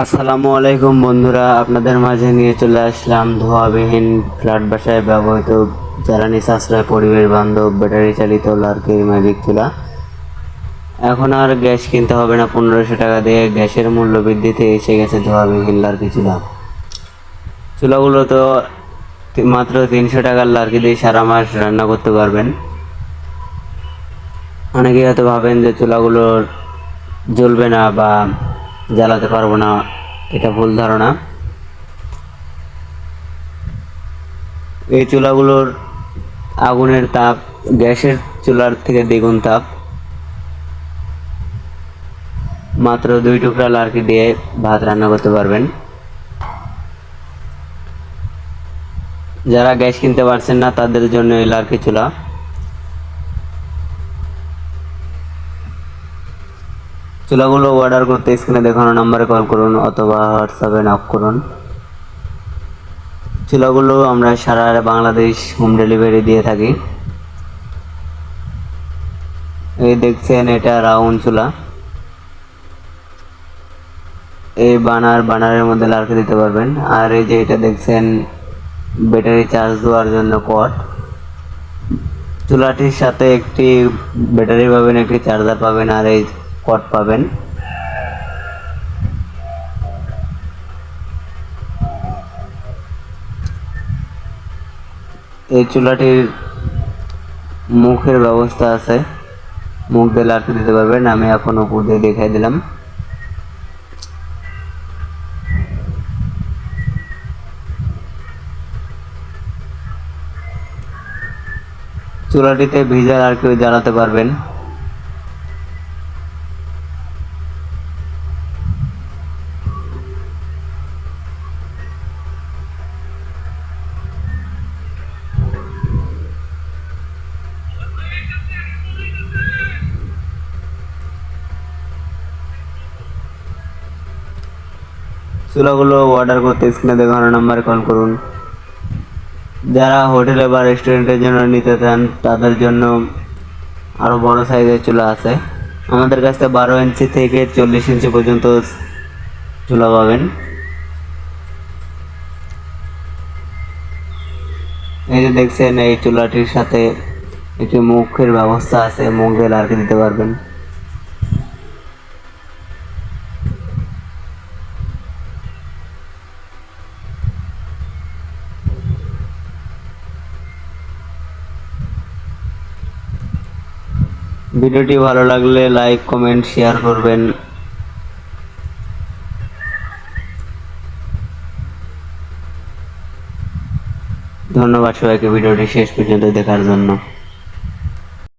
আসসালামু আলাইকুম বন্ধুরা, আপনাদের মাঝে নিয়ে চলে আসলাম ধোঁয়াবিহীন ফ্ল্যাট বাসায় ব্যবহৃত জ্বালানি সাশ্রয় পরিবেশ বান্ধব ব্যাটারি চালিত লার্কির ম্যাজিক চুলা। এখন আর গ্যাস কিনতে হবে না 1500 টাকা দিয়ে। গ্যাসের মূল্য বৃদ্ধিতে এসে গেছে ধোঁয়াবিহীন লার্কি চুলা। চুলাগুলো তো মাত্র 300 টাকার লার্কি দিয়ে সারা মাস রান্না করতে পারবেন। অনেকেই হয়তো ভাবেন যে চুলাগুলো জ্বলবে না বা জ্বালাতে পারবো না, এটা ভুল ধারণা। এই চুলাগুলোর আগুনের তাপ গ্যাসের চুলার থেকে দ্বিগুণ তাপ। মাত্র 2 টুকরা লার্কি দিয়ে ভাত রান্না করতে পারবেন। যারা গ্যাস কিনতে পারছেন না তাদের জন্য এই লার্কি চুলা। চুলাগুলো অর্ডার করতে স্ক্রিনে দেখানো নাম্বারে কল করুন অথবা হোয়াটসঅ্যাপে নক করুন। চুলাগুলো আমরা সারা বাংলাদেশ হোম ডেলিভারি দিয়ে থাকি। এই দেখছেন, এটা রাউন্ড চুলা। এই বানারের মধ্যে লার্কি দিতে পারবেন। আর এই যে এটা দেখছেন, ব্যাটারি চার্জ দেওয়ার জন্য কট। চুলাটির সাথে একটি ব্যাটারি পাবেন, একটি চার্জার পাবেন, আর এই কট পাবেন। এই চুলাটির মুখের ব্যবস্থা আছে, মুখ দিয়ে লার্কি দিতে পারবেন। আমি এখন উপর দিয়ে দেখাই দিলাম। চুলাটিতে ভিজা লার্কিও জ্বালাতে পারবেন। চুলাগুলো অর্ডার করতে স্ক্রিনে দেখানো নাম্বারে কল করুন। যারা হোটেলে বা রেস্টুরেন্টের জন্য নিতে চান তাদের জন্য আরও বড় সাইজের চুলা আছে। আমাদের কাছে 12 ইঞ্চি থেকে 40 ইঞ্চি পর্যন্ত চুলা পাবেন। এই যে দেখছেন, এই চুলাটির সাথে একটি মুখের ব্যবস্থা আছে, মুখ দিয়ে লার্কি দিতে পারবেন। ভিডিওটি ভালো লাগলে লাইক, কমেন্ট, শেয়ার করবেন। ধন্যবাদ সবাইকে ভিডিওটি শেষ পর্যন্ত দেখার জন্য।